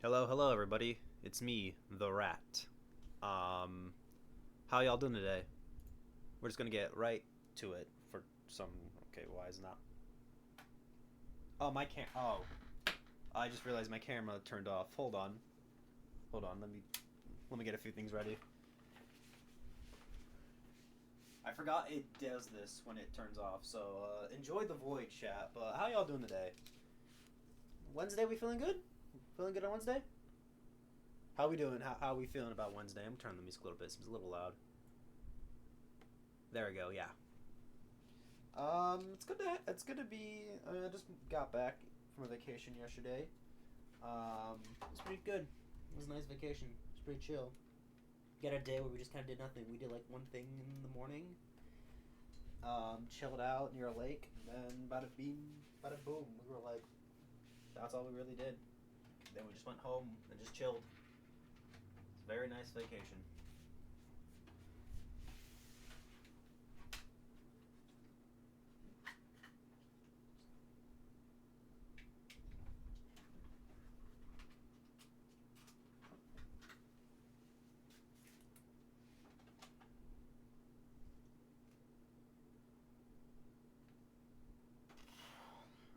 Hello, hello, everybody. It's me, the Rat. Um, how y'all doing today? We're just gonna get right to it for some. Okay, why is not? Oh, my cam. Oh, I just realized my camera turned off. Hold on. Let me get a few things ready. I forgot it does this when it turns off. So enjoy the void chat. But how y'all doing today? Wednesday, we feeling good? Feeling good on Wednesday? How we doing? How we feeling about Wednesday? I'm turning the music a little bit. It's a little loud. There we go. Yeah. It's good to be. I just got back from a vacation yesterday. It's pretty good. It was a nice vacation. It's pretty chill. Got a day where we just kind of did nothing. We did like one thing in the morning. Chilled out near a lake, and then bada beam, bada boom. We were like, that's all we really did. Then we just went home and just chilled. It's a very nice vacation.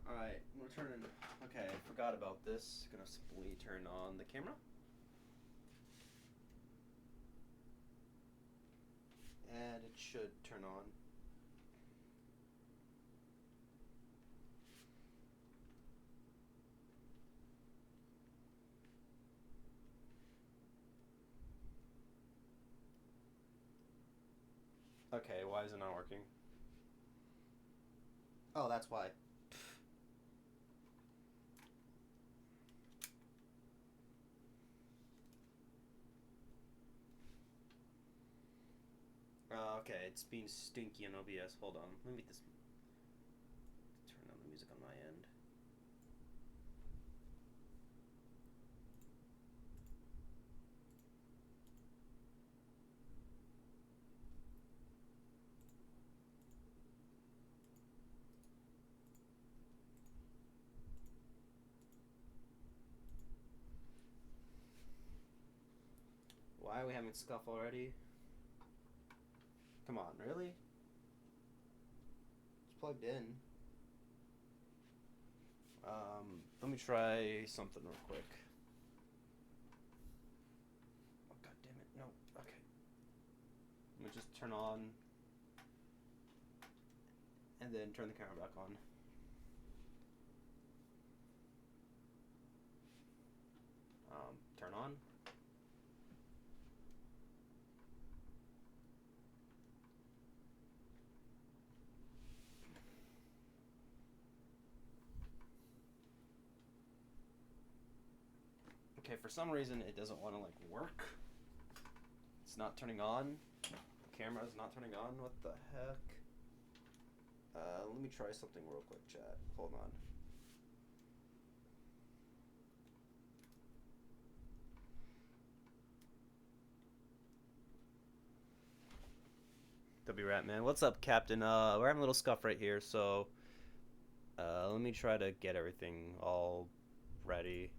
All right, we're turning. Okay, I forgot about this. Gonna simply turn on the camera. And it should turn on. Okay, why is it not working? Oh, that's why. Okay, it's being stinky in OBS. Hold on. Let me get this. Turn on the music on my end. Why are we having scuff already? Come on, really? It's plugged in. Let me try something real quick. Oh, god damn it. No. Okay. Let me just turn on and then turn the camera back on. Turn on. Okay, for some reason it doesn't want to like work. It's not turning on. The camera is not turning on. What the heck? Let me try something real quick, chat. Hold on. W Rat man, what's up, Captain? We're having a little scuff right here, so let me try to get everything all ready.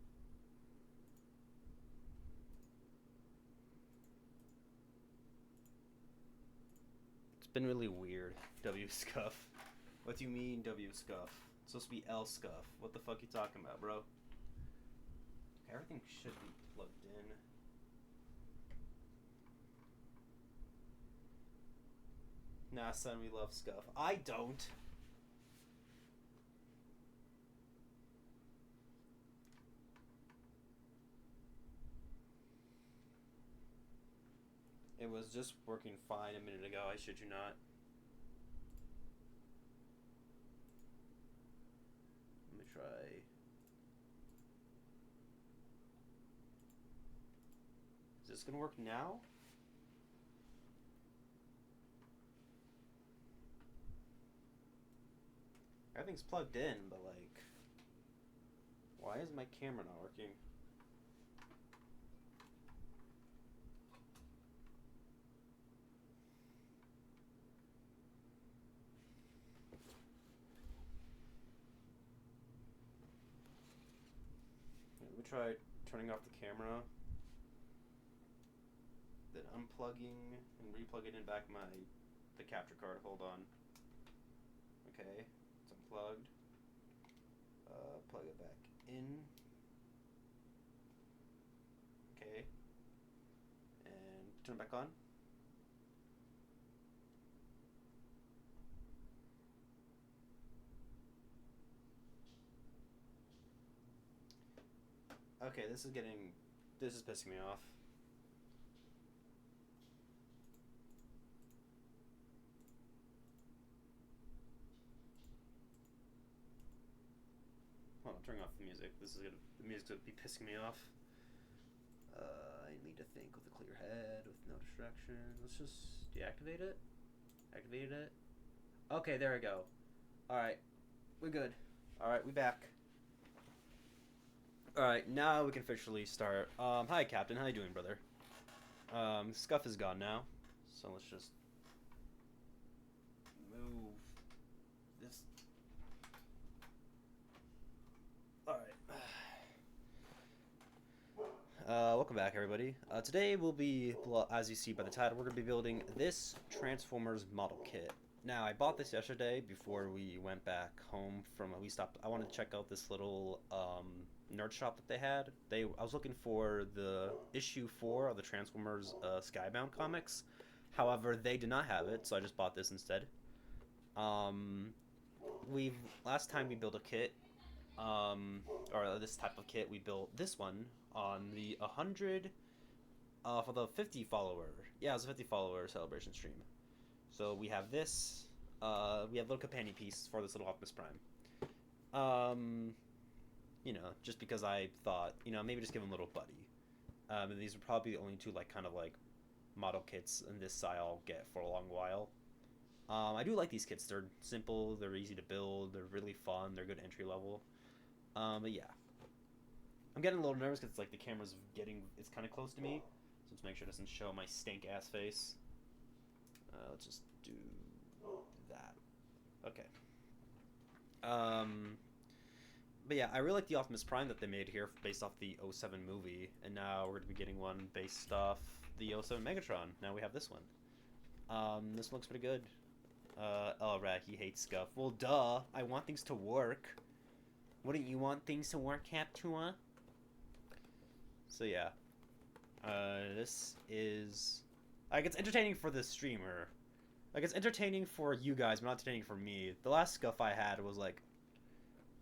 It's been really weird. W scuff. What do you mean W scuff? It's supposed to be L scuff. What the fuck you talking about, bro? Everything should be plugged in. Nah, son, we love scuff. I don't. It was just working fine a minute ago. I shit you not. Let me try. Is this gonna work now? Everything's plugged in, but like, why is my camera not working? Let me try turning off the camera, then unplugging and replugging in back the capture card. Hold on. Okay, it's unplugged. Plug it back in. Okay, and turn it back on. Okay, this is pissing me off. Hold on, I'm turning off the music. The music's gonna be pissing me off. I need to think with a clear head, with no distraction. Let's just deactivate it. Activate it. Okay, there we go. Alright, we're good. Alright, we back. Alright, now we can officially start. Hi, Captain. How you doing, brother? Scuff is gone now. So let's just move this. Alright. Welcome back, everybody. Today we'll be, as you see by the title, we're going to be building this Transformers model kit. Now, I bought this yesterday before we went back home from, I wanted to check out this little, nerd shop that they had. I was looking for the issue 4 of the Transformers Skybound comics. However, they did not have it, so I just bought this instead. Last time we built a kit, or this type of kit, we built this one on the 100 for the 50 follower. Yeah, it was a 50 follower celebration stream. So we have this. We have little companion piece for this little Optimus Prime. You know, just because I thought, you know, maybe just give him a little buddy. And these are probably the only two, kind of model kits in this style I'll get for a long while. I do like these kits. They're simple, they're easy to build, they're really fun, they're good entry level. But yeah. I'm getting a little nervous because the camera's it's kind of close to me. So let's make sure it doesn't show my stank ass face. Let's just do that. Okay. But yeah, I really like the Optimus Prime that they made here based off the 07 movie, and now we're going to be getting one based off the 07 Megatron. Now we have this one. This one looks pretty good. Oh, right, he hates Scuff. Well, duh, I want things to work. Wouldn't you want things to work, Captua? So yeah. This is... it's entertaining for the streamer. It's entertaining for you guys, but not entertaining for me. The last Scuff I had was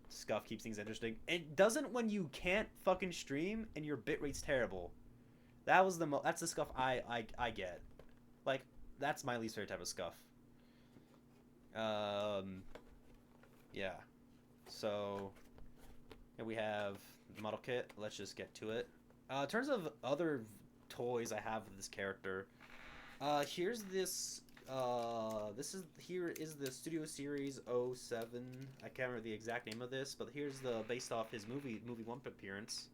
Scuff keeps things interesting. It doesn't when you can't fucking stream and your bitrate's terrible. That's the Scuff I get. That's my least favorite type of Scuff. Yeah. So, here we have the model kit. Let's just get to it. In terms of other toys I have of this character, here's this. Here is the Studio Series 07. I can't remember the exact name of this, but here's based off his movie 1 appearance.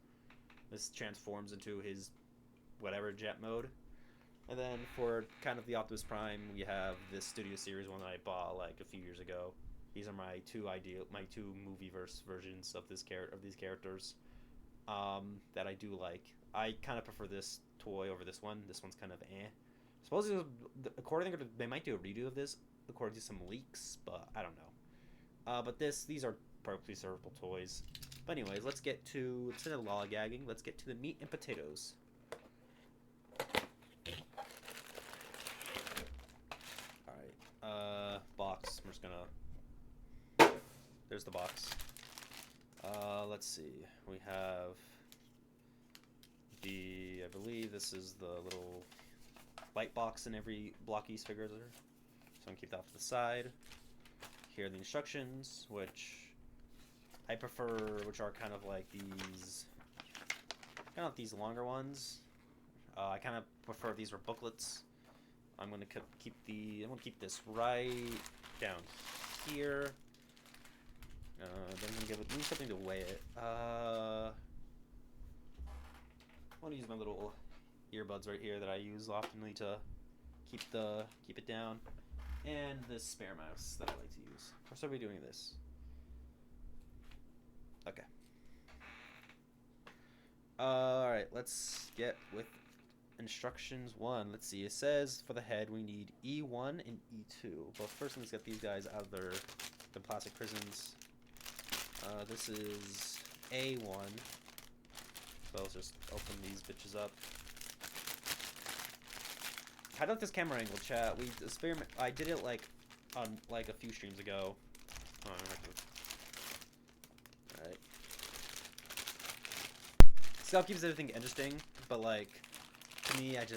This transforms into his whatever jet mode. And then for kind of the Optimus Prime, we have this Studio Series one that I bought a few years ago. These are my two movie-verse versions of these characters that I do like. I kind of prefer this toy over this one. This one's kind of eh. Supposedly, they might do a redo of this according to some leaks, but I don't know. But these are perfectly servable toys. But anyways, instead of lollygagging, let's get to the meat and potatoes. Alright, box. We're just gonna... There's the box. Let's see. We have I believe this is the little light box in every Block East figure. So I'm gonna keep that to the side. Here are the instructions, which I prefer, which are kind of these longer ones. I kind of prefer these are booklets. I'm gonna keep this right down here. Then I'm gonna give something to weigh it. I want to use my little earbuds right here that I use oftenly to keep it down, and this spare mouse that I like to use. Or so we're doing this. Okay. Alright, let's get with instructions 1. Let's see, it says for the head we need E1 and E2. But first let's get these guys out of the plastic prisons. This is A1. So let's just open these bitches up. I like this camera angle, chat. I did it like on like a few streams ago. Alright. Stealth keeps everything interesting, but like to me, I'd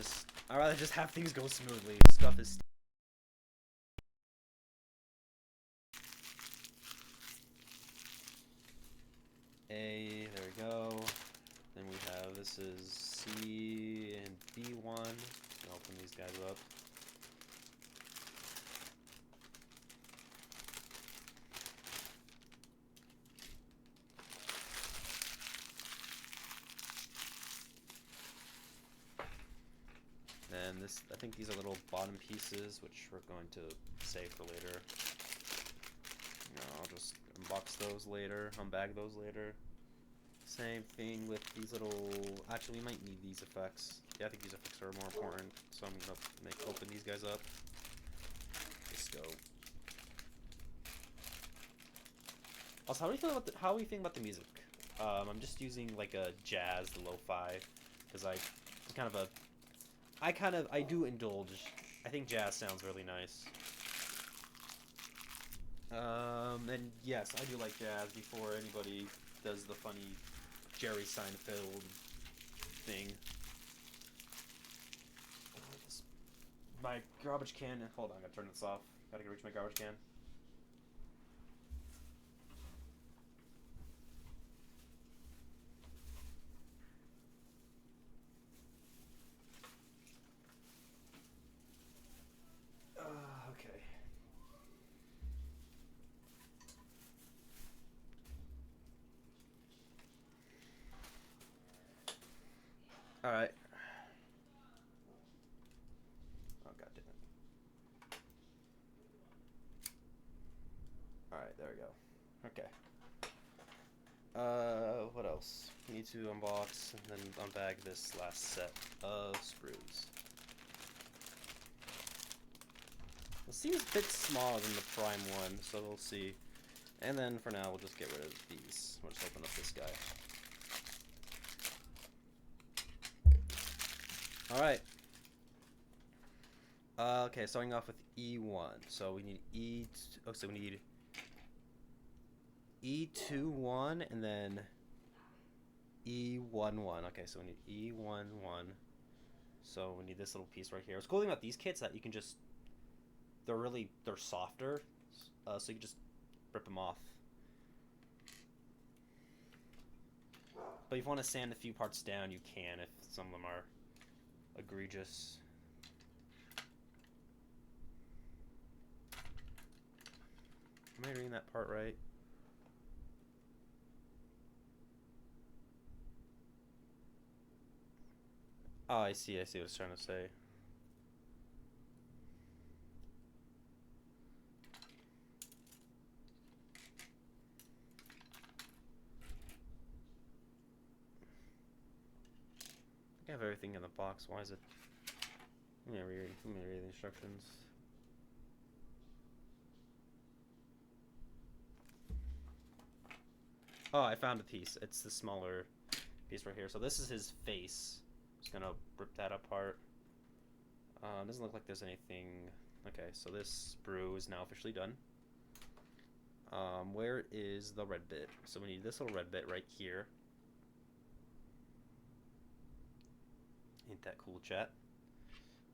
rather just have things go smoothly. Stuff is A, there we go. Then we have, this is C and B1. Open these guys up. And this, I think these are little bottom pieces, which we're going to save for later. I'll just unbox those later, unbag those later. Same thing with these little... Actually, we might need these effects. Yeah, I think these effects are more important, so I'm gonna open these guys up. Let's go. Also, how do you think about the music? I'm just using like a jazz, lo-fi, because I do indulge. I think jazz sounds really nice. And yes, I do like jazz before anybody does the funny Jerry Seinfeld thing. My garbage can. Hold on, I gotta turn this off. Gotta reach my garbage can. Okay. All right. Oh god damn it. All right, there we go. Okay. What else? We need to unbox and then unbag this last set of screws. It seems a bit smaller than the prime one, so we'll see. And then for now, we'll just get rid of these. We'll just open up this guy. Alright. Okay, starting off with E1. So we need so we need E21 and then E11. Okay, so we need E11. So we need this little piece right here. What's cool thing about these kits that you can just they're softer, so you can just rip them off. But if you want to sand a few parts down, you can if some of them are egregious. Am I reading that part right? Oh, I see what it's trying to say. I have everything in the box. Why is it? Let me read the instructions. Oh, I found a piece. It's the smaller piece right here. So this is his face. Just gonna rip that apart. Doesn't look like there's anything. Okay, so this sprue is now officially done. Where is the red bit? So we need this little red bit right here. Ain't that cool, chat?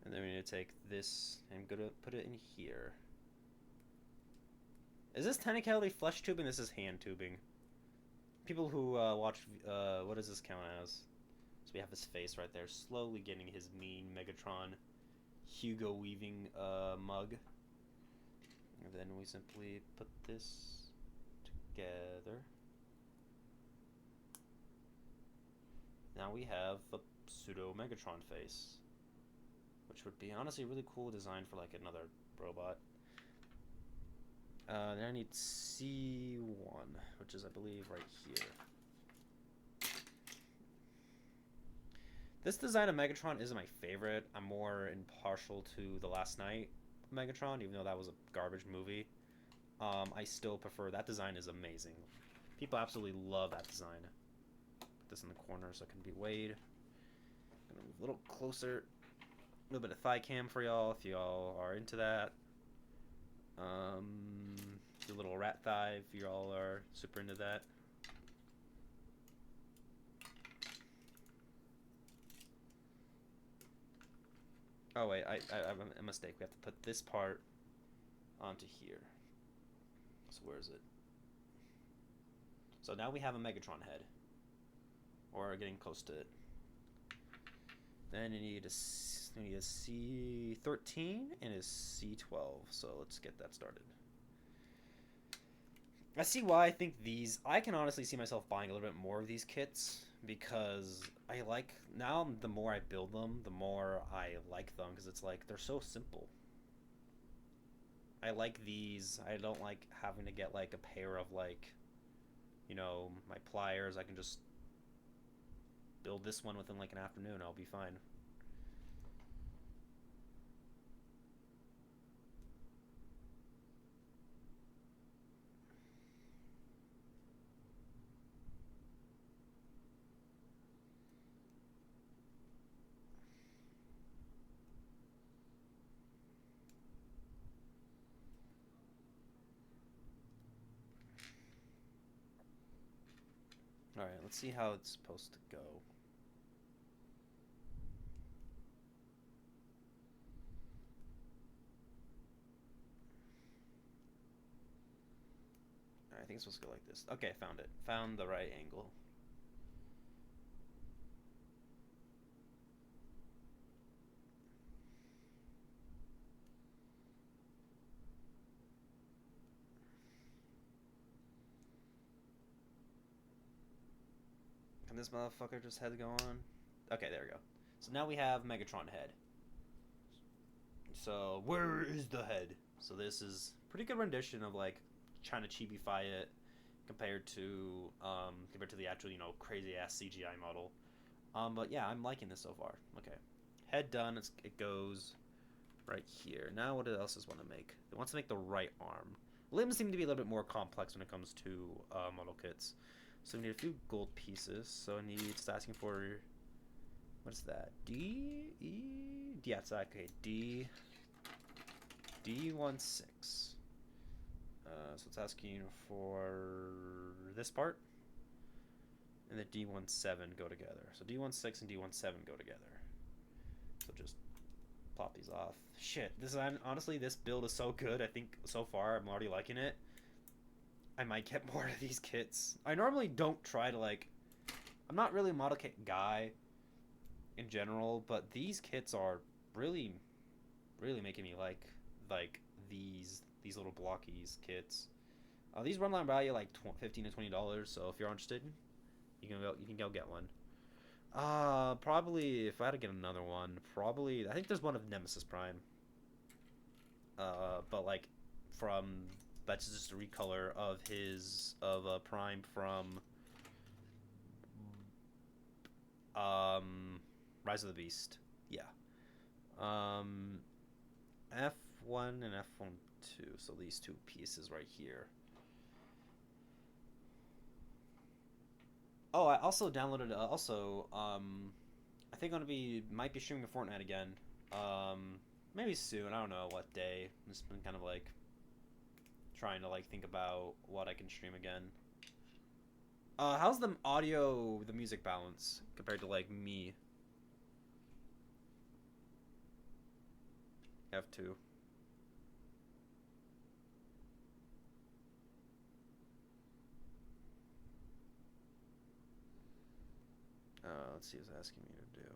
And then we need to take this and gonna put it in here. Is this technically flesh tubing? This is hand tubing. People who watch, what does this count as? So we have his face right there, slowly getting his mean Megatron Hugo Weaving mug. And then we simply put this together. Now we have a pseudo Megatron face, which would be honestly a really cool design for like another robot. Then I need C1, which is I believe right here. This design of Megatron isn't my favorite. I'm more impartial to the Last Night Megatron, even though that was a garbage movie. I still prefer that design. Is amazing. People absolutely love that design. Put this in the corner so it can be weighed. Gonna move a little closer. A little bit of thigh cam for y'all if y'all are into that. The little rat thigh if y'all are super into that. Oh wait, I have a mistake. We have to put this part onto here. So where is it? So now we have a Megatron head. Or getting close to it. Then you need a C13 and a C12. So let's get that started. I see why I think these... I can honestly see myself buying a little bit more of these kits. Because I like... Now the more I build them, the more I like them. Because it's like, they're so simple. I like these. I don't like having to get like a pair of like... You know, my pliers. I can just build this one within like an afternoon. I'll be fine. Alright, let's see how it's supposed to go. Alright, I think it's supposed to go like this. Okay, found it. Found the right angle. Can this motherfucker just head go on? Okay, there we go. So now we have Megatron head. So where is the head? So this is pretty good rendition of like trying to chibify it compared to the actual, you know, crazy ass CGI model. But yeah, I'm liking this so far. Okay, head done. It goes right here. Now what else does it want to make? It wants to make the right arm. Limbs seem to be a little bit more complex when it comes to model kits. So we need a few gold pieces. So I need, it's asking for, what's that? D, E, yeah, it's okay. D16. So it's asking for this part. And the D17 go together. So D16 and D17 go together. So just plop these off. Shit, honestly, this build is so good. I think so far I'm already liking it. I might get more of these kits. I normally don't try to like... I'm not really a model kit guy in general, but these kits are really, really making me like these little blockies kits. These run line value like $15 to $20, so if you're interested, you can go get one. Probably if I had to get another one, probably I think there's one of Nemesis Prime. But like from that's just a recolor of Prime from Rise of the Beast. Yeah. F1 and F1-2. So these two pieces right here. Oh, I also downloaded. I think might be streaming a Fortnite again. Maybe soon. I don't know what day. I've just been kind of like trying to like think about what I can stream again. How's the audio, the music balance compared to like me? F2. Let's see what it's asking me to do.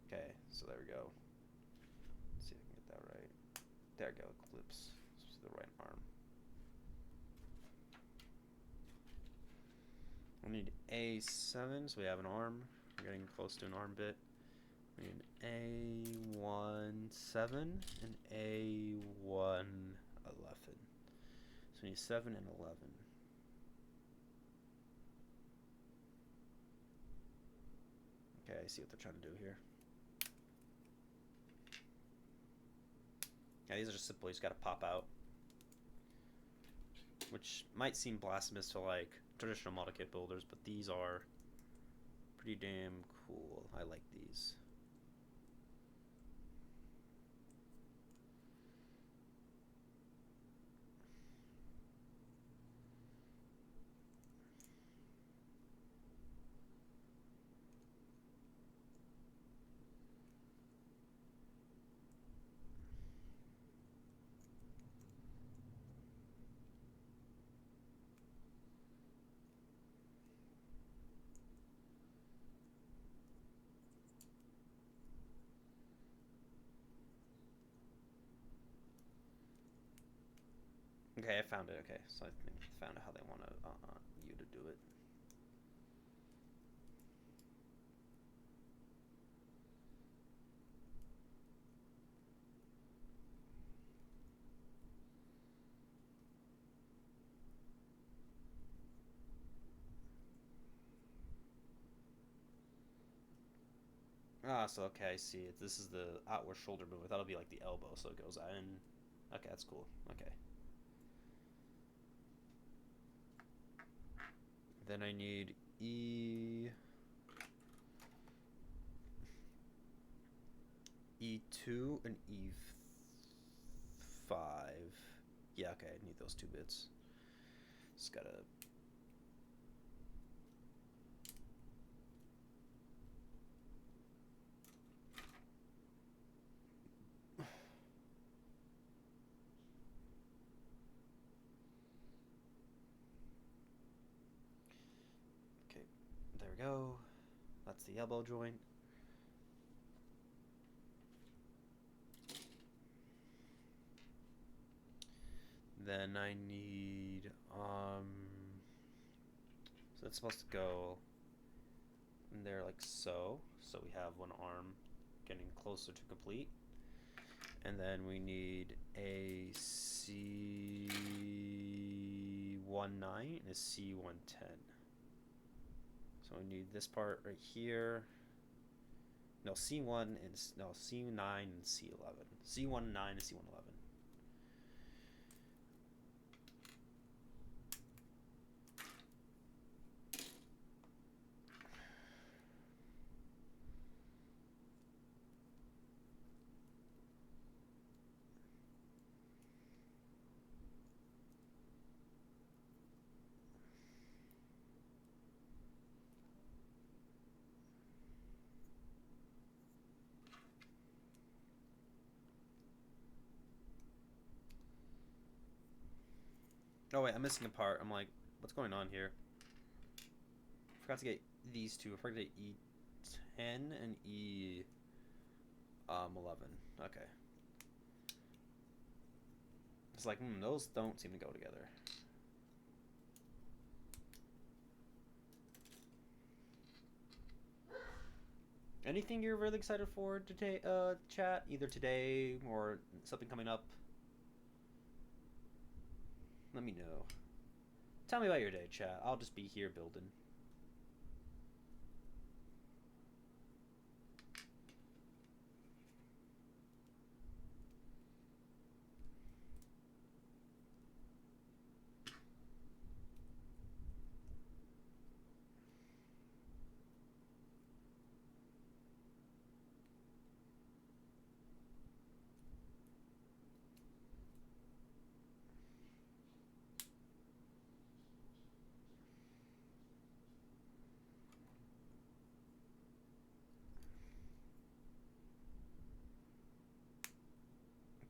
Okay, so there we go. Let's see if I can get that right. There we go, clips. This is the right arm. We need A7, so we have an arm. We're getting close to an arm bit. An A17 and A111. So we need 7 and 11. Okay, I see what they're trying to do here. Yeah, these are just simple. You just gotta pop out. Which might seem blasphemous to like traditional model kit builders, but these are pretty damn cool. I like these. Okay, I found it. Okay, so I think I found out how they want you to do it. Ah, so okay, I see it. This is the outward shoulder movement. That'll be like the elbow, so it goes in. Okay, that's cool. Okay. Then I need E2 and E5. Yeah, okay, I need those 2 bits. Just gotta. Okay, there we go. That's the elbow joint. Then I need so that's supposed to go in there like so. So we have one arm getting closer to complete. And then we need a C19 and a C110. So we need this part right here. No, C1 and no C9 and C11. C19 and C111. Oh wait, I'm missing a part. I'm like, what's going on here? Forgot to get these two. I forgot to get E10 and E11. Okay. It's like, those don't seem to go together. Anything you're really excited for today, chat? Either today or something coming up? Let me know. Tell me about your day, chat. I'll just be here building.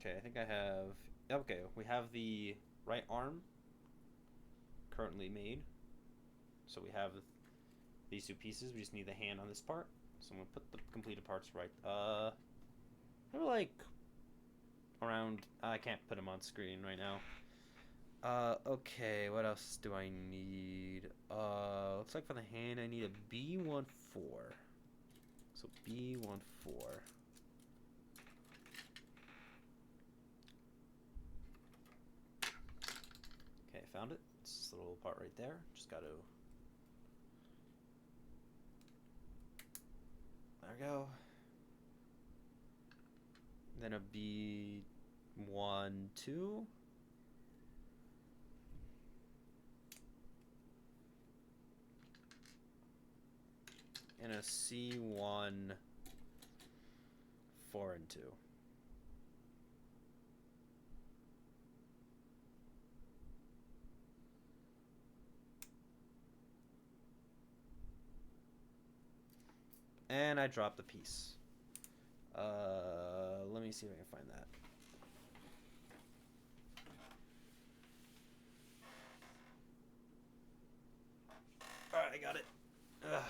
Okay, I think I have... Okay, we have the right arm currently made. So we have these 2 pieces. We just need the hand on this part. So I'm going to put the completed parts right. Maybe like around... I can't put them on screen right now. Okay, what else do I need? Looks like for the hand I need a B14. So So B14. Okay, found it. It's this little part right there. Just got to. There we go. Then a B12. And a C1 4 and 2. And I dropped the piece. Let me see if I can find that. Alright, I got it. Ugh.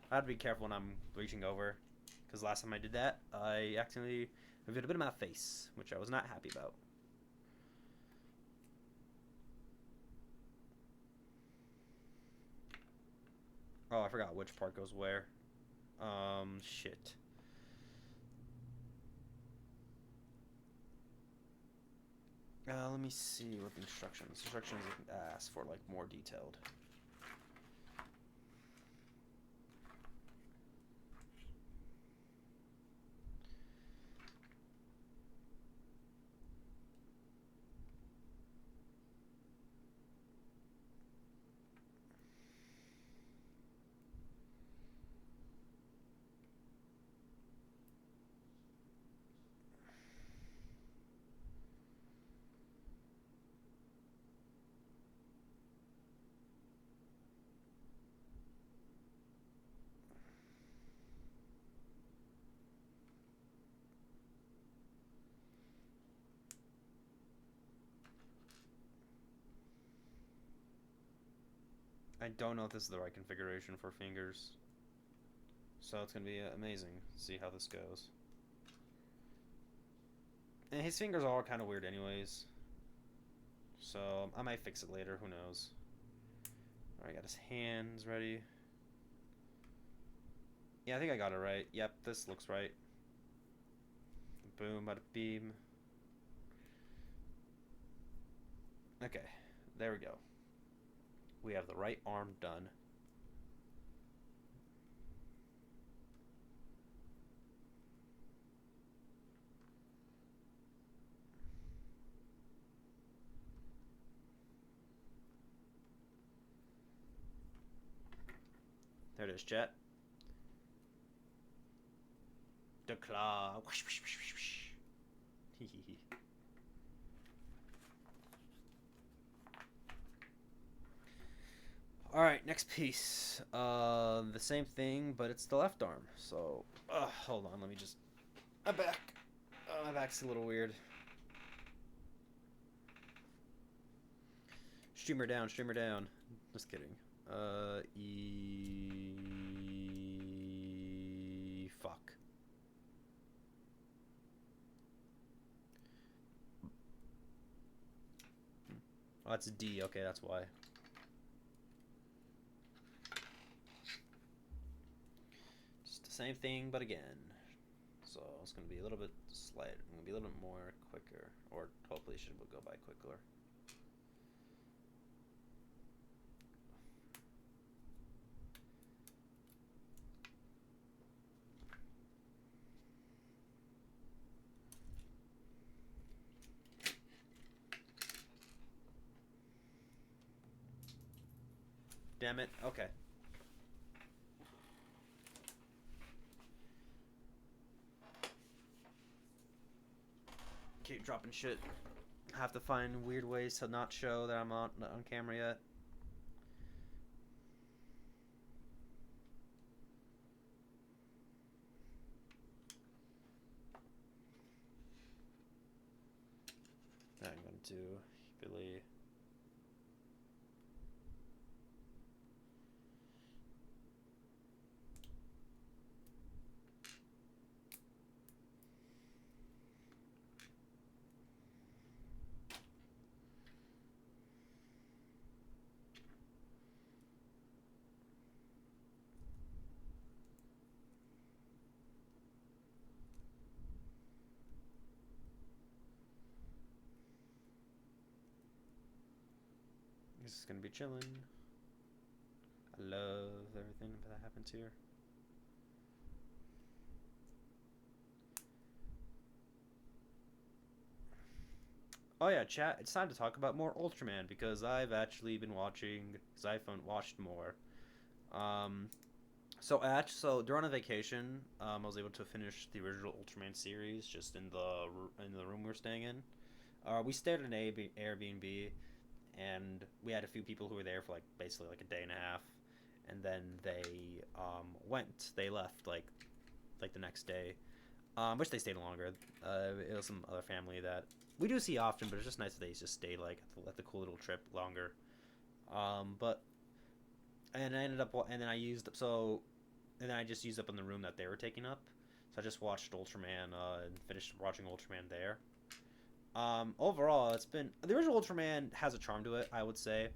I have to be careful when I'm reaching over, because last time I did that, I accidentally revealed a bit of my face, which I was not happy about. Oh, I forgot which part goes where. Shit. Let me see what the instructions ask for, like, more detailed. I don't know if this is the right configuration for fingers. So it's going to be amazing to see how this goes. And his fingers are all kind of weird anyways. So I might fix it later, who knows. Alright, got his hands ready. Yeah, I think I got it right. Yep, this looks right. Boom, bada beam. Okay, there we go. We have the right arm done. There it is, chat. The claw. Alright, next piece. The same thing, but it's the left arm. So, hold on, let me just... My back. My back's a little weird. Streamer down, streamer down. Just kidding. Fuck. Oh, that's D. Okay, that's why. Just the same thing, but again. So it's going to be a little bit slight. I'm going to be a little bit more quicker. Or hopefully it should go by quicker. Damn it. Okay. Keep dropping shit. Have to find weird ways to not show that I'm not on camera yet. I'm going to really... This is gonna be chilling. I love everything that happens here. Oh yeah, chat. It's time to talk about more Ultraman because I've actually been watching. Because I haven't watched more. Um, so during a vacation, I was able to finish the original Ultraman series just in the room we were staying in. We stayed at an Airbnb, and we had a few people who were there for like basically like a day and a half, and then they they left like the next day. Wish they stayed longer. It was some other family that we do see often, but it's just nice that they just stayed like at the cool little trip longer. But and I ended up and then I used so and then I just used up in the room that they were taking up. So I just watched Ultraman and finished watching Ultraman there. Overall, it's been the original Ultraman has a charm to it. I would say.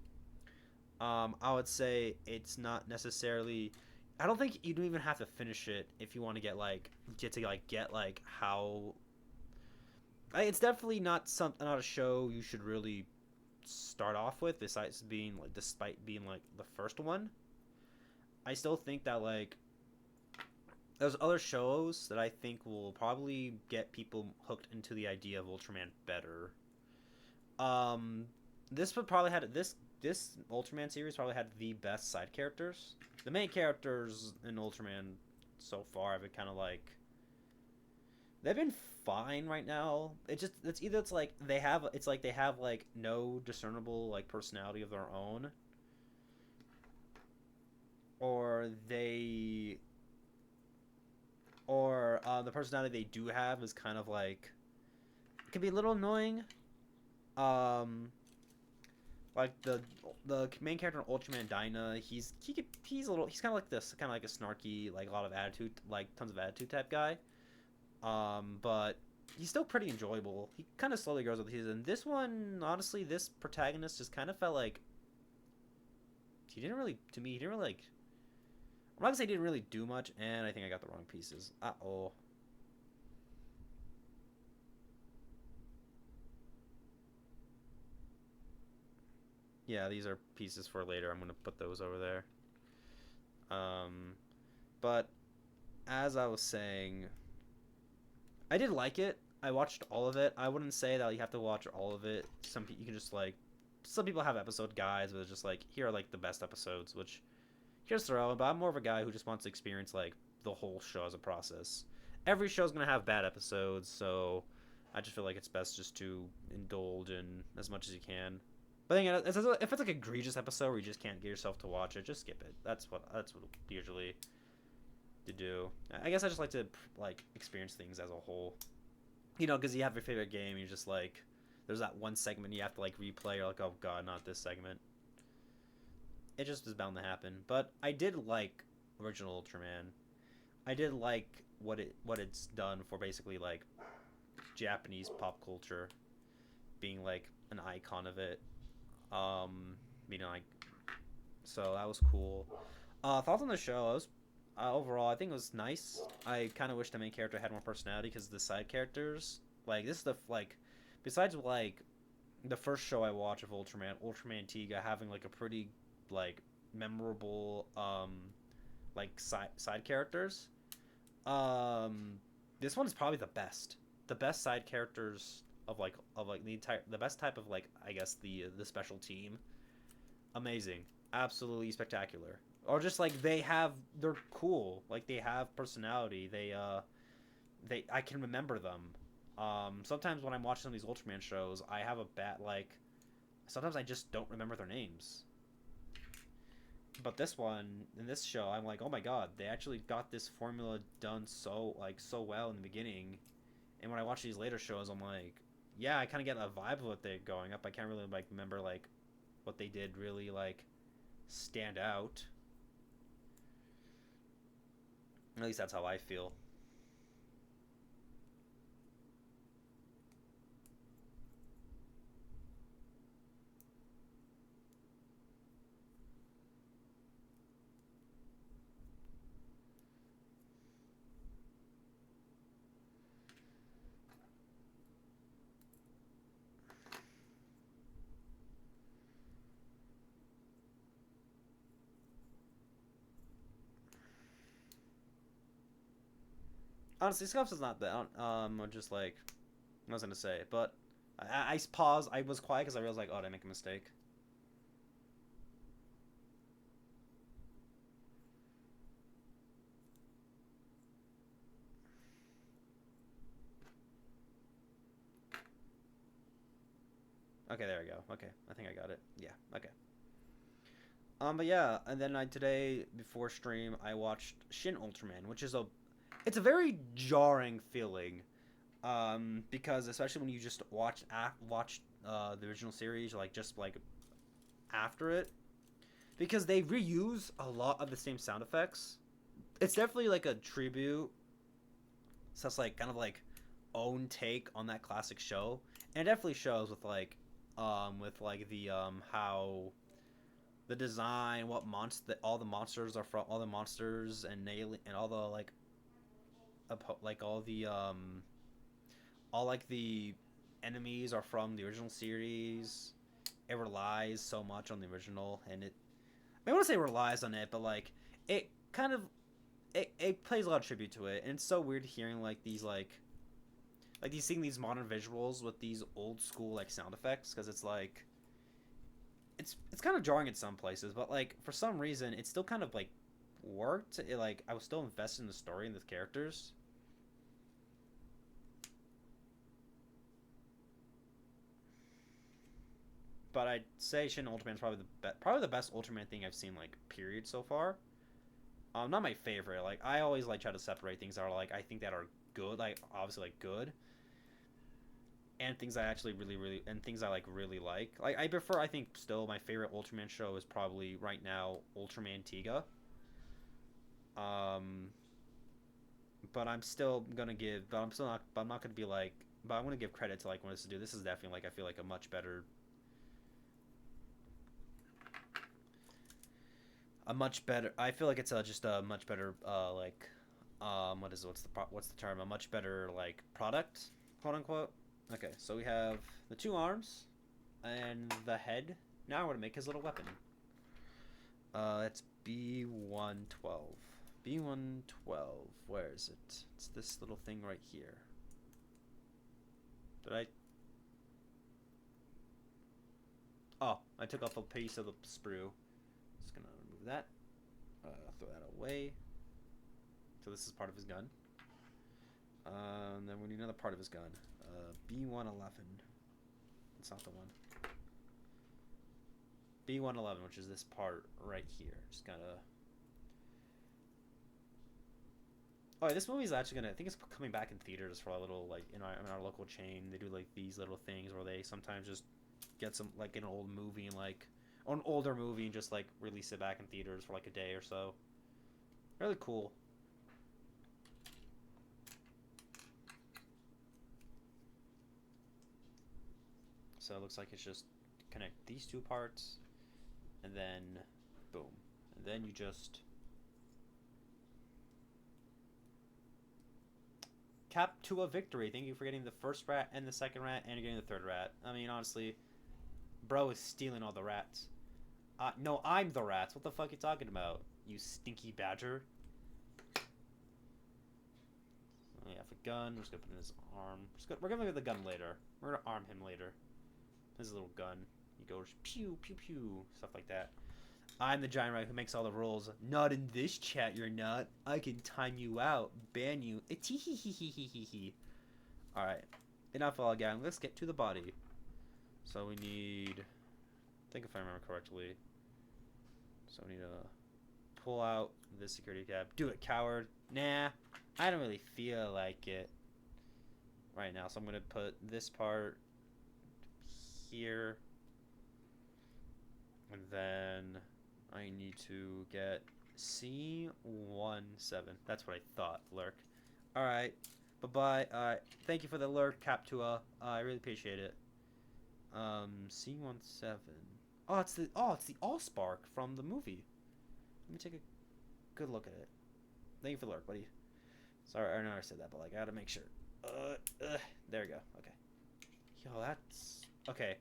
I would say it's not necessarily. I don't think you don't even have to finish it if you want to get like how. It's definitely not a show you should really start off with. Despite being like the first one, I still think that like there's other shows that I think will probably get people hooked into the idea of Ultraman better. Um, this would probably had this Ultraman series probably had the best side characters. The main characters in Ultraman so far have been kind of like they've been fine right now. It's like they have like no discernible like personality of their own, or the personality they do have is kind of like it can be a little annoying. Um, like the main character in Ultraman Dyna, he's kind of like this, kind of like a snarky, like a lot of attitude, like tons of attitude type guy. But he's still pretty enjoyable. He kind of slowly grows with the season. This one, honestly, this protagonist just kind of felt like he didn't really like. I'm not gonna say he didn't really do much, and I think I got the wrong pieces. Uh-oh. Yeah, these are pieces for later. I'm gonna put those over there. Um, but as I was saying, I did like it. I watched all of it. I wouldn't say that you have to watch all of it. You can just like some people have episode guides, but it's just like here are like the best episodes, which here's throw. But I'm more of a guy who just wants to experience like the whole show as a process. Every show's gonna have bad episodes, so I just feel like it's best just to indulge in as much as you can. But then, if it's like an egregious episode where you just can't get yourself to watch it, just skip it. That's what usually to do. I guess I just like to like experience things as a whole. You know, because you have your favorite game, you're just like, there's that one segment you have to like replay. You're like, oh god, not this segment. It just is bound to happen. But I did like original Ultraman. I did like what it's done for basically like Japanese pop culture, being like an icon of it. You know, like so that was cool. Thoughts on the show? Overall, I think it was nice. I kind of wish the main character had more personality because the side characters, like this is the like, besides like the first show I watched of Ultraman Tiga having like a pretty like memorable like side characters. Um, this one is probably the best. The best side characters of like the best type of like I guess the special team. Amazing, absolutely spectacular. Or just like they're cool. Like they have personality. They I can remember them. Sometimes when I'm watching some of these Ultraman shows, I have a bad like. Sometimes I just don't remember their names. But this one in this show, I'm like, oh my god, they actually got this formula done so well in the beginning. And when I watch these later shows, I'm like, yeah, I kind of get a vibe of what they're going up. I can't really like remember like what they did really like stand out. At least that's how I feel. Honestly, Scuffs is not that. I'm just like I was gonna say, but I paused. I was quiet because I realized like, oh, did I make a mistake? Okay, there we go. Okay, I think I got it. Yeah. Okay. But yeah, and then today before stream I watched Shin Ultraman, which is it's a very jarring feeling, because especially when you just watch the original series, like just like after it, because they reuse a lot of the same sound effects. It's definitely like a tribute, so it's like kind of like own take on that classic show, and it definitely shows with like the how the design, what monster, all the monsters are from, all the monsters and and all the like all like the enemies are from the original series. It relies so much on the original, and I want to say relies on it, but like it kind of it plays a lot of tribute to it, and it's so weird hearing like these like you seeing these modern visuals with these old school like sound effects, because it's like it's kind of jarring in some places, but like for some reason it still kind of like worked. Like I was still invested in the story and the characters. But I'd say Shin Ultraman is probably the best Ultraman thing I've seen like period so far. Not my favorite. Like I always like try to separate things that are like I think that are good, like obviously like good, and things I actually really and things I like really like. Like I prefer. I think still my favorite Ultraman show is probably right now Ultraman Tiga. Um, but I'm still gonna give. But I'm still not. But I'm not gonna be like. But I'm gonna give credit to like when this to do. This is definitely like I feel like a much better. A much better. I feel like it's just a much better. Like, what's the term? A much better like product, quote unquote. Okay, so we have the two arms and the head. Now we're gonna make his little weapon. That's B112. B112. Where is it? It's this little thing right here. Did I? Oh, I took off a piece of the sprue. Just gonna remove that. Throw that away. So this is part of his gun. Then we need another part of his gun. B111. It's not the one. B111, which is this part right here. Just gotta. Oh, yeah, this movie's actually gonna. I think it's coming back in theaters for a little like in our local chain. They do like these little things where they sometimes just get some like an old movie and like or an older movie and just like release it back in theaters for like a day or so. Really cool. So it looks like it's just connect these two parts, and then boom, and then you just cap to a victory. Thank you for getting the first rat and the second rat, and you're getting the third rat. I mean, honestly, bro is stealing all the rats. No, I'm the rats. What the fuck are you talking about, you stinky badger? Oh, yeah, for gun, we're just gonna put in his arm. We're gonna look at the gun later. We're gonna arm him later. His little gun. He goes pew pew pew, stuff like that. I'm the giant rat who makes all the rules. Not in this chat, you're not. I can time you out, ban you. Alright. Enough all again. Let's get to the body. So we need, I think if I remember correctly. So we need to pull out this security tab. Do it, coward. Nah, I don't really feel like it right now. So I'm gonna put this part here. And then I need to get C17. That's what I thought, Lurk. Alright. Bye-bye. Alright. Thank you for the Lurk, Captua. I really appreciate it. C17. Oh, it's the Allspark from the movie. Let me take a good look at it. Thank you for the Lurk, buddy. Sorry, I know I said that, but like I gotta make sure. There we go. Okay. Yo, that's okay.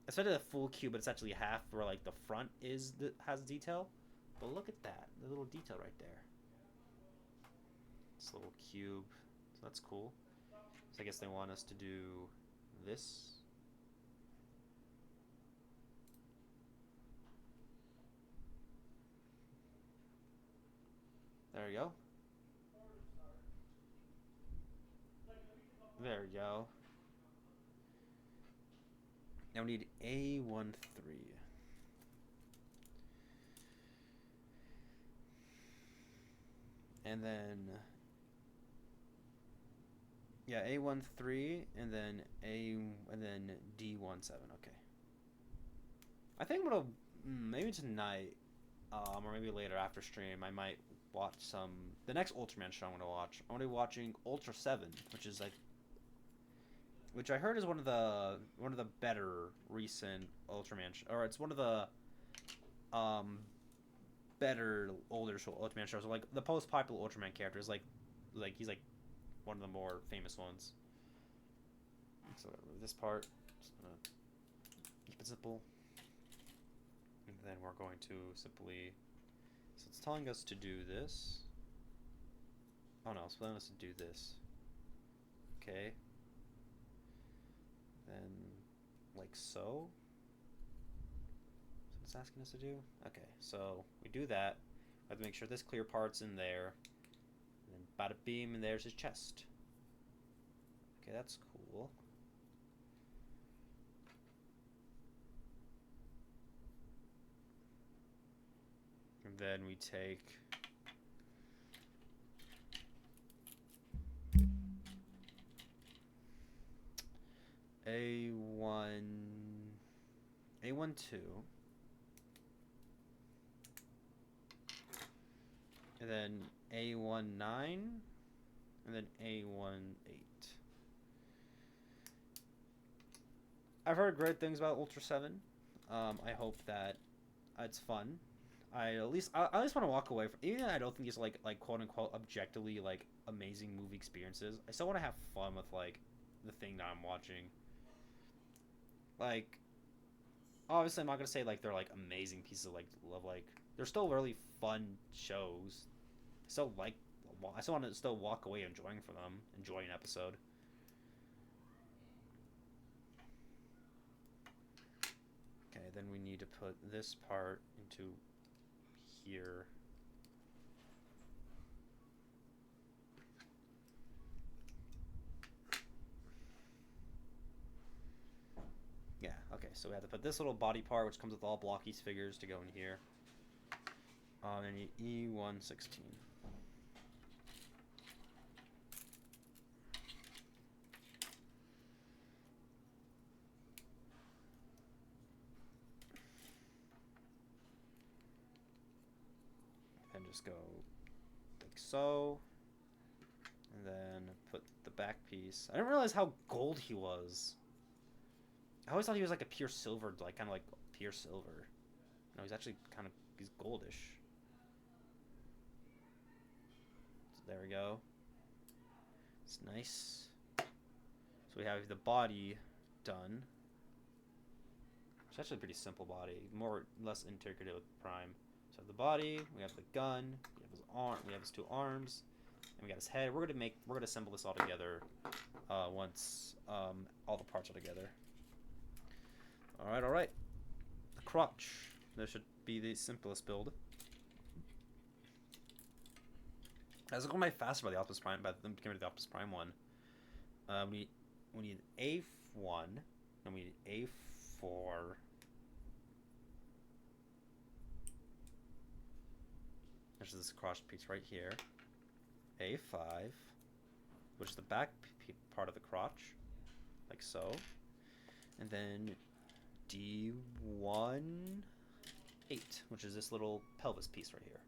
I started a full cube, but it's actually half where like the front has detail. But look at that, the little detail right there. This little cube. So that's cool. So I guess they want us to do this. There we go. There we go. Now we need A13. And then yeah, A13 and then D17. Okay. I think I'm gonna maybe tonight, or maybe later after stream, I might watch some the next Ultraman show I'm gonna watch. I'm gonna be watching Ultra 7, which is like which I heard is one of the better recent Ultraman or it's one of the um better older Ultraman shows. Like the most popular Ultraman characters, like he's like one of the more famous ones. So this part, just gonna keep it simple, and then we're going to simply. So it's telling us to do this. Oh no, it's telling us to do this. Okay. Then, like so. It's asking us to do. Okay, so we do that. I have to make sure this clear part's in there. And then bada beam, and there's his chest. Okay, that's cool. And then we take A12, and then A19, and then A18. I've heard great things about Ultra 7. I hope that it's fun. I at least want to walk away from, even though I don't think these like quote unquote objectively like amazing movie experiences. I still want to have fun with like the thing that I'm watching. Like, obviously, I'm not gonna say like they're like amazing pieces of like love. Like, they're still really fun shows. I still want to still walk away enjoying for them, enjoy an episode. Okay, then we need to put this part into here. Yeah, okay, so we have to put this little body part, which comes with all blocky figures, to go in here. And E116. And just go like so. And then put the back piece. I didn't realize how gold he was. I always thought he was like a pure silver, like kind of like pure silver. No, he's actually he's goldish. So there we go. It's nice. So we have the body done. It's actually a pretty simple body, less integrated with Prime. So the body, we have the gun, we have his arm, we have his two arms, and we got his head. We're gonna assemble this all together once all the parts are together. All right. The crotch. This should be the simplest build. I was going by faster by the Optimus Prime, by them compared to the Optimus Prime one. We need A1, and we need A4. There's this crotch piece right here. A5, which is the back part of the crotch, like so. And then D1, 8, which is this little pelvis piece right here.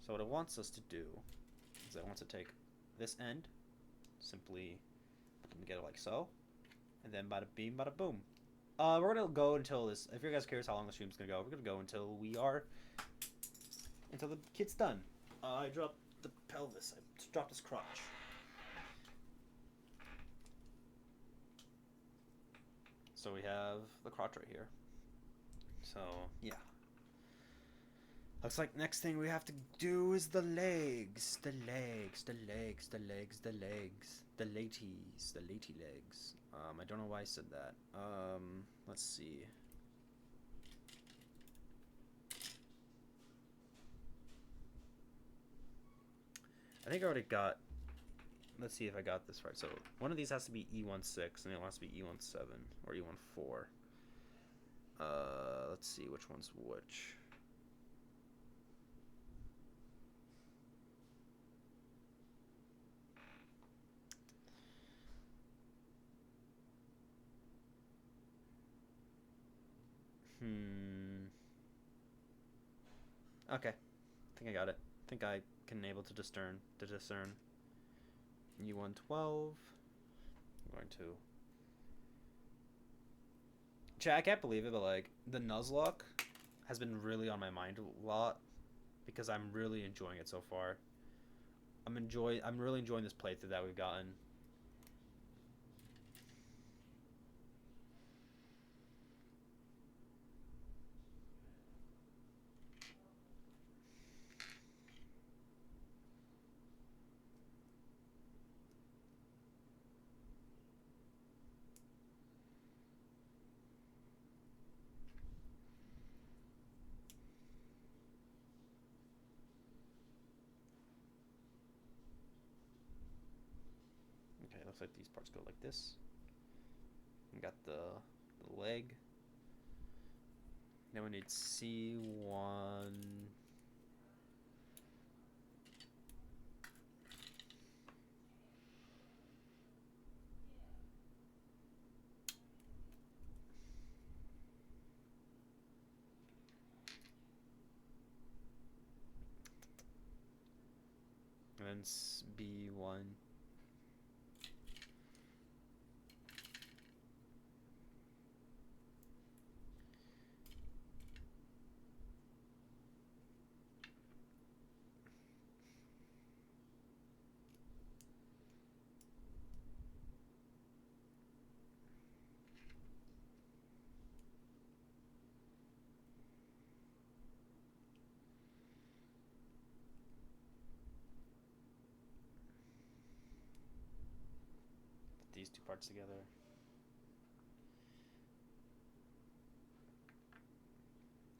So what it wants us to do is it wants to take this end, simply get it like so, and then bada beam, bada boom. We're gonna go until this. If you guys curious how long the stream's gonna go, we're gonna go until until the kit's done. I dropped the pelvis. I dropped his crotch. So we have the crotch right here. So yeah. Looks like next thing we have to do is the legs. The legs, the legs, the legs, the legs. The laties, the lady legs. I don't know why I said that. Let's see. I think I already got... Let's see if I got this right. So one of these has to be E16, and it has to be E17 or E14. Let's see which one's which. Okay. I think I got it. I think I can able to discern. U112. I'm going to. Chat, I can't believe it, but like the Nuzlocke has been really on my mind a lot because I'm really enjoying it so far. I'm really enjoying this playthrough that we've gotten. Okay, looks like these parts go like this. We got the leg. Then we need C1. And then B1. These two parts together.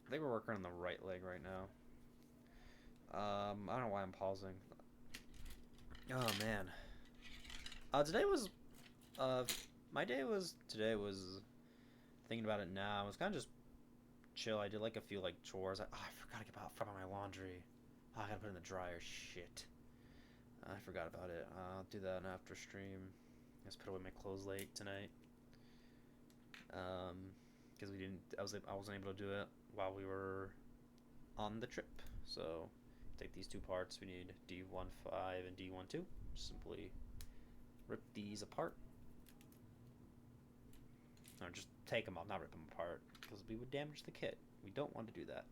I think we're working on the right leg right now. I don't know why I'm pausing. Oh man. Today was my day was today was thinking about it now. It was kind of just chill. I did like a few like chores. I forgot to get from my laundry. Oh, I gotta put it in the dryer. Shit. I forgot about it. I'll do that after stream. I just put away my clothes late tonight. Because I wasn't able to do it while we were on the trip. So take these two parts. We need D15 and D12. Simply rip these apart. Or just take them off, not rip them apart, because we would damage the kit. We don't want to do that.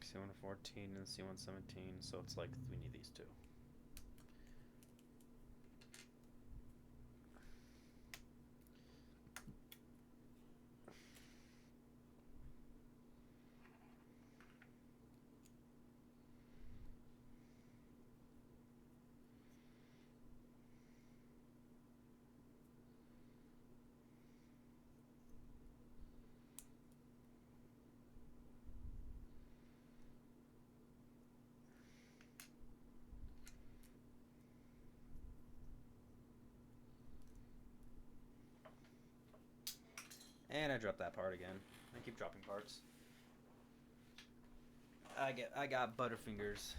C114 and C117, so it's like we need these two. And I dropped that part again. I keep dropping parts. I got butterfingers.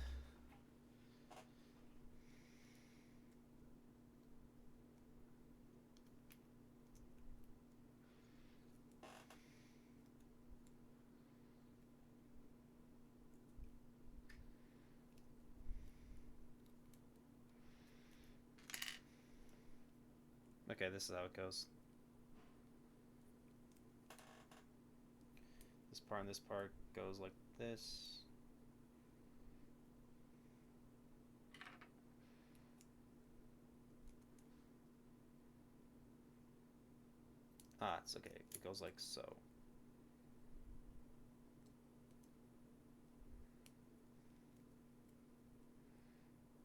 Okay, this is how it goes. This part and this part goes like this. Ah, it's okay. It goes like so.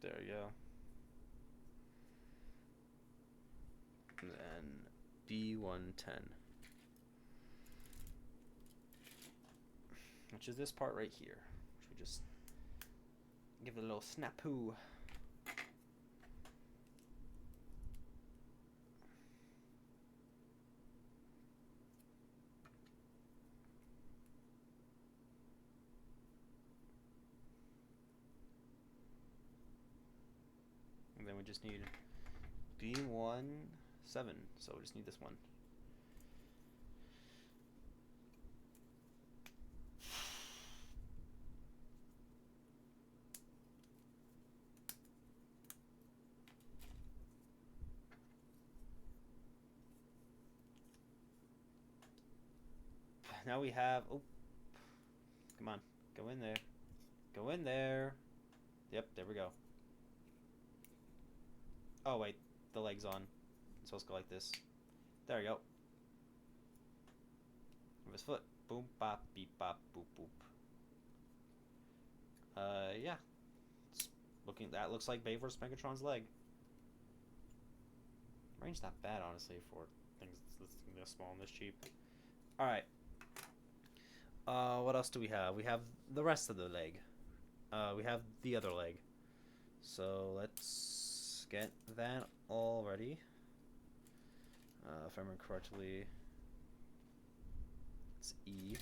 There you go. And then B110. Which is this part right here. Which we just give it a little snap-oo. And then we just need B17. So we just need this one. Now we have... Oh. Come on. Go in there. Go in there. Yep, there we go. Oh, wait. The leg's on. It's supposed to go like this. There we go. Move his foot. Boom, bop, beep, bop, boop, boop. Yeah. That looks like Bay vs. Megatron's leg. Range not bad, honestly, for things this small and this cheap. Alright. What else do we have? We have the rest of the leg. We have the other leg. So let's get that all ready. If I remember correctly, it's E.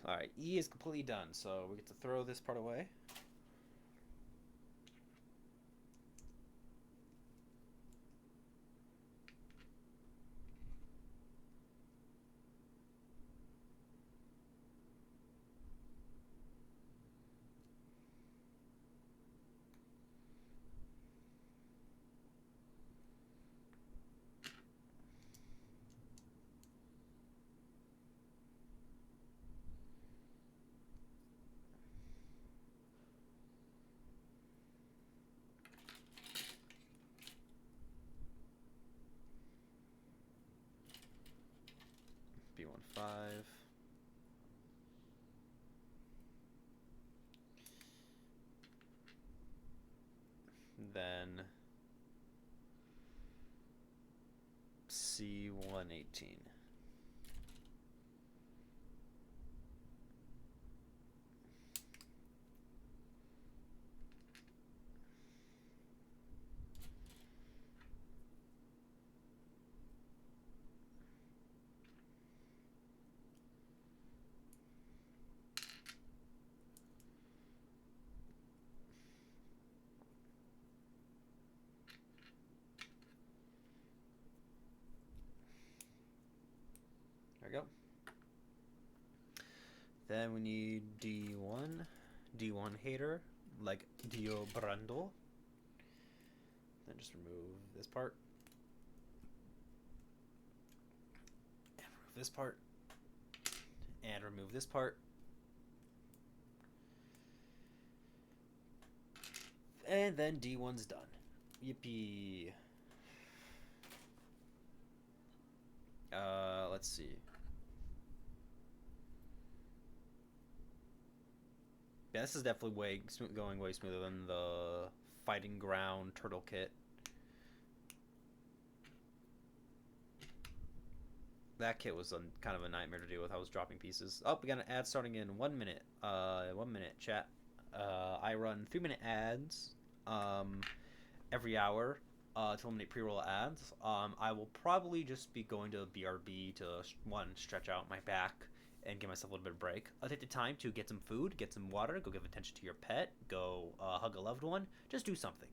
Alright, E is completely done, so we get to throw this part away. B15. Then C118. There we go. Then we need D1. D1 hater, like Dio Brando. Then just remove this part. And remove this part. And remove this part. And then D1's done. Yippee. Let's see. Yeah, this is definitely going way smoother than the Fighting Ground Turtle Kit. That kit was kind of a nightmare to deal with. I was dropping pieces. Oh, we got an ad starting in 1 minute. 1 minute, chat. I run 3-minute ads every hour to eliminate pre-roll ads. I will probably just be going to BRB to, one, stretch out my back and give myself a little bit of break. I'll take the time to get some food, get some water, go give attention to your pet, go hug a loved one. Just do something.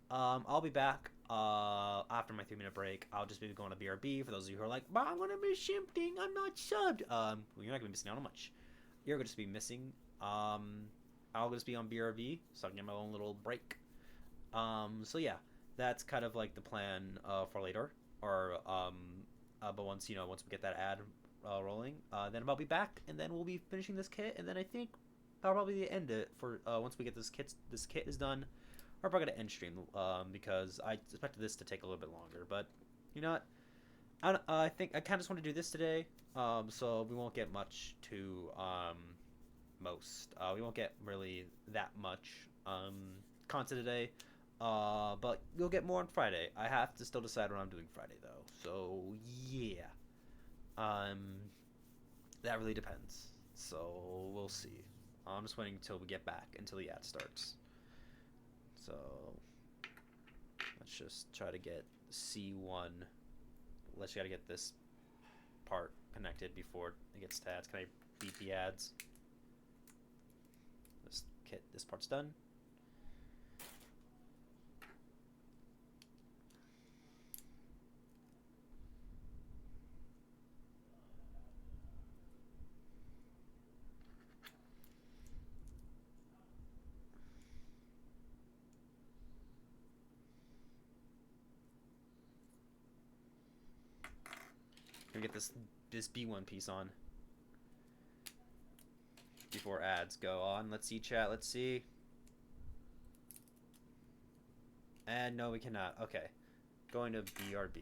I'll be back. After my 3 minute break, I'll just be going to BRB. For those of you who are like, but I'm gonna miss something, I'm not subbed. Well, you're not gonna be missing out on much. You're gonna just be missing. I'll just be on BRB, so I can get my own little break. So yeah, that's kind of like the plan for later. Or but once we get that ad rolling, then I'll be back, and then we'll be finishing this kit, and then I think I'll probably end it for once we get this kit. This kit is done. We're probably gonna end stream because I expected this to take a little bit longer, but you know what? I think I kind of just want to do this today, so we won't get much to most. We won't get really that much content today, but you'll get more on Friday. I have to still decide what I'm doing Friday though, so yeah, um, that really depends. So we'll see. I'm just waiting until we get back until the ad starts. So let's just try to get C1. Let's try to get this part connected before it gets to ads. Can I beat the ads? This part's done. Can we get this B1 piece on before ads go on? Let's see, chat. Let's see. And no, we cannot. Okay. Going to BRB.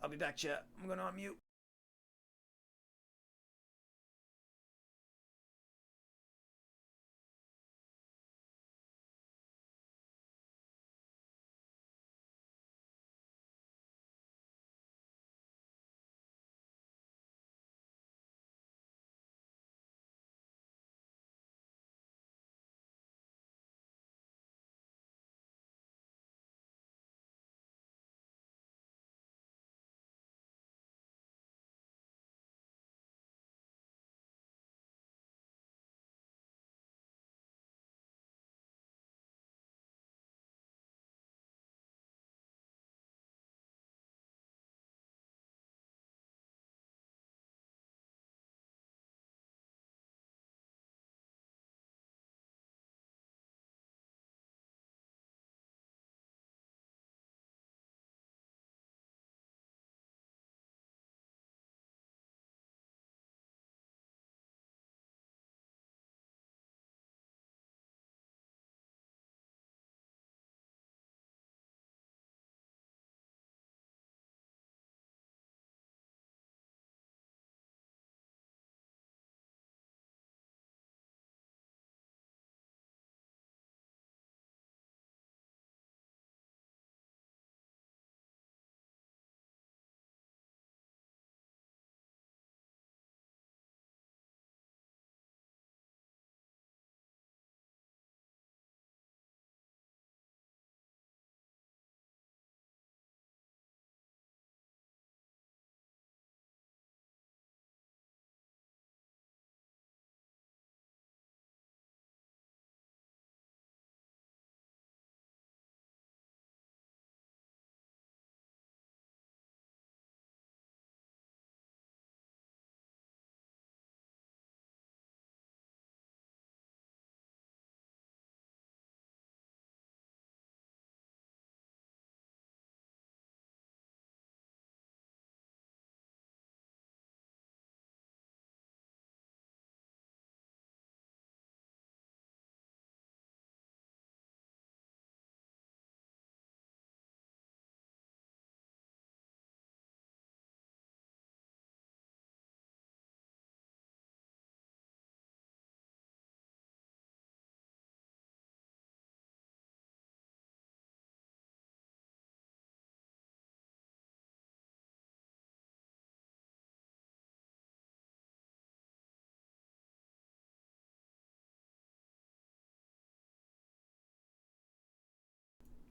I'll be back, chat. I'm going to unmute.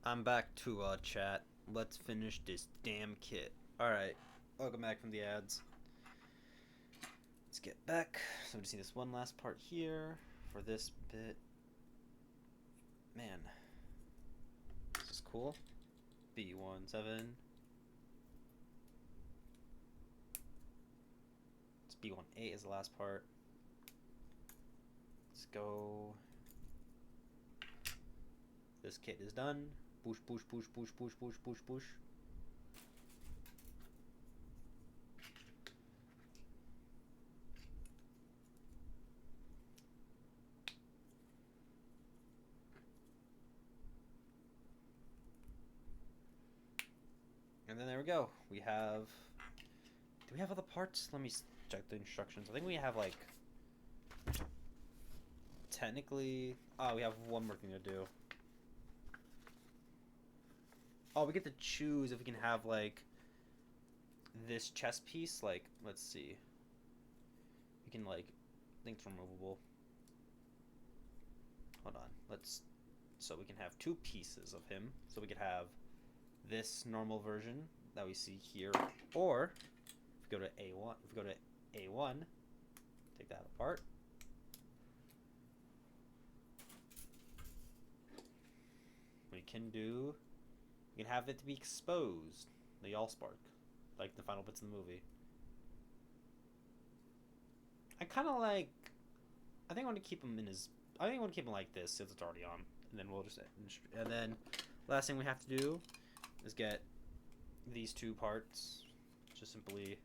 I'm back to chat. Let's finish this damn kit. Alright. Welcome back from the ads. Let's get back. So we just need this one last part here for this bit. Man. cool. B17. It's B18 is the last part. Let's go. This kit is done. Push, push, push, push, push, push, push, push. And then there we go. We have... Do we have other parts? Let me check the instructions. I think we have, like... Technically... Oh, we have one more thing to do. Oh, we get to choose if we can have, like... This chest piece. Like, let's see. We can, like... I think it's removable. Hold on. Let's... So we can have two pieces of him. So we could have... this normal version that we see here, or if we go to A1, take that apart. We can have it to be exposed, the Allspark, like the final bits of the movie. I think I want to keep him like this since it's already on, and then we'll just, and then last thing we have to do is get these two parts. Just simply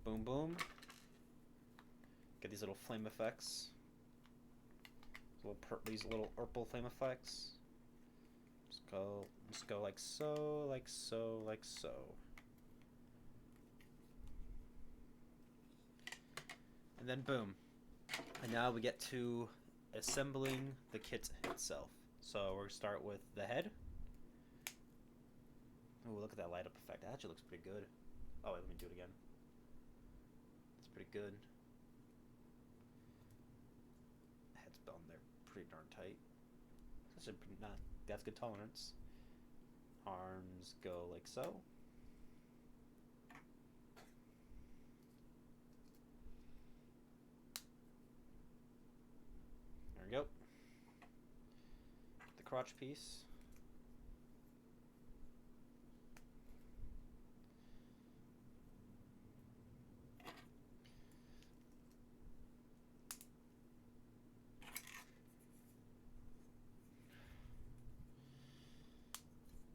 boom boom. Get these little flame effects. These little purple flame effects. Just go like so, like so, like so. And then boom. And now we get to assembling the kit itself. So we're gonna start with the head. Oh, look at that light up effect. That actually looks pretty good. Oh, wait, let me do it again. It's pretty good. Head's on there pretty darn tight. That's good tolerance. Arms go like so. There we go. The crotch piece.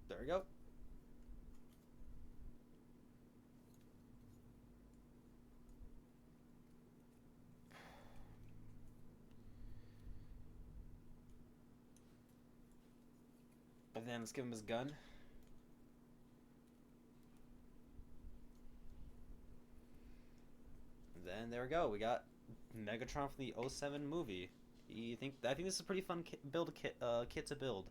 There we go. And then let's give him his gun. And then there we go. We got Megatron from the 07 movie. I think this is a pretty fun kit to build.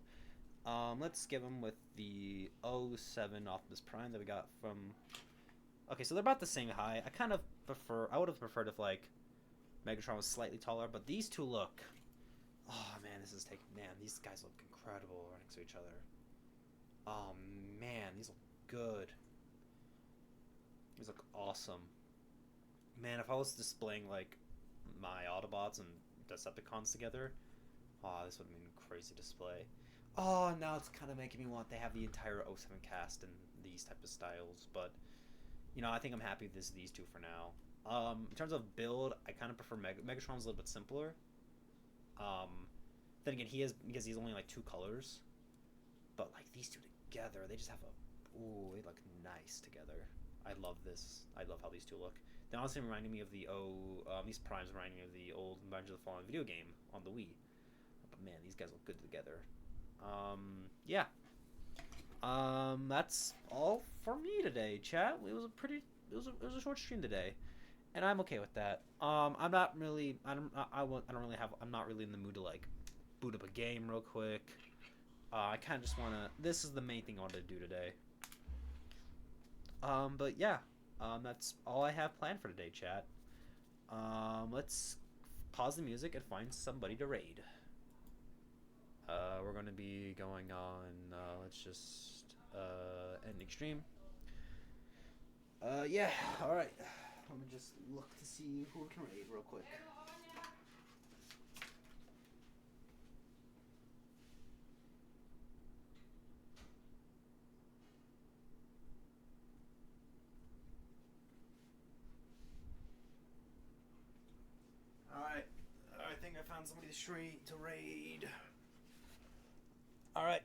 Let's give him with the 07 Optimus Prime that we got from... Okay, so they're about the same height. I would have preferred if, like, Megatron was slightly taller, but these two look... Oh, man, these guys look incredible right next to each other. Oh, man, these look good. These look awesome. Man, if I was displaying, like, my Autobots and Decepticons together, oh, this would have been a crazy display. Oh, now it's kind of making me want... They have the entire 07 cast in these type of styles, but, you know, I think I'm happy with these two for now. In terms of build, I kind of prefer Megatron's a little bit simpler. Then again, because he's only like two colors, but like these two together, they just have they look nice together. I love this. I love how these two look. They honestly reminded me of these primes reminding me of the old Revenge of the Fallen video game on the Wii. But man, these guys look good together. Yeah. That's all for me today, chat. It was a short stream today, and I'm okay with that. I'm not really in the mood to like boot up a game real quick. I kind of just wanna. This is the main thing I wanted to do today. But yeah, that's all I have planned for today, chat. Let's pause the music and find somebody to raid. We're going to be going on, let's just, ending stream. Yeah, alright. Let me just look to see who we can raid real quick. found somebody to raid. Alright.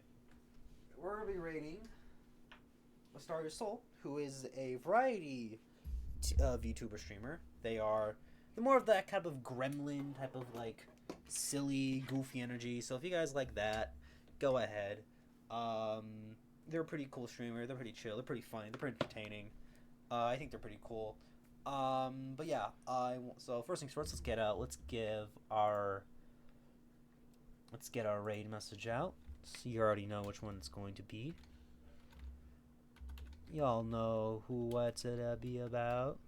We're going to be raiding A Star Your Soul, who is a variety VTuber streamer. They're more of that kind of gremlin type of like silly, goofy energy. So if you guys like that, go ahead. They're a pretty cool streamer. They're pretty chill. They're pretty funny. They're pretty entertaining. I think they're pretty cool. But yeah. So first things first, let's get our raid message out. So you already know which one it's going to be. Y'all know what's it be about.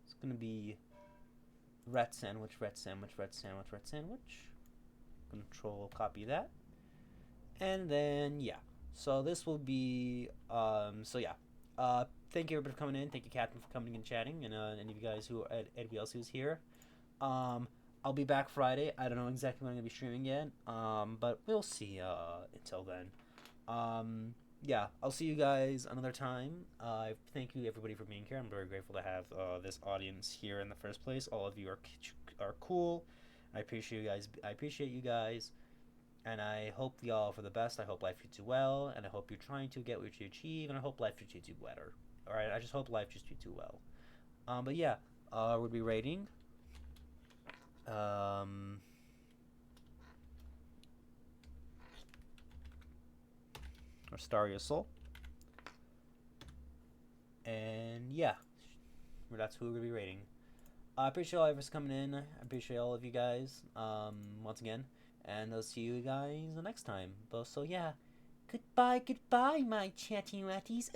It's gonna be rat sandwich. Control copy that. And then yeah. So this will be thank you everybody for coming in. Thank you, Captain, for coming and chatting, and any of you guys anybody else who's here. I'll be back Friday. I don't know exactly when I'm gonna be streaming yet. But we'll see. Until then. Yeah, I'll see you guys another time. Thank you everybody for being here. I'm very grateful to have this audience here in the first place. All of you are cool. I appreciate you guys. And I hope y'all for the best. I hope life treats you well, and I hope you're trying to get what you achieve, and I hope life treats you better. All right, I just hope life treats you well. But yeah, we'll be rating. Or Star Your Soul. And yeah, that's who we're gonna be rating. I appreciate all of us coming in. I appreciate all of you guys. Once again. And I'll see you guys next time. So yeah, goodbye, my chatty ratties.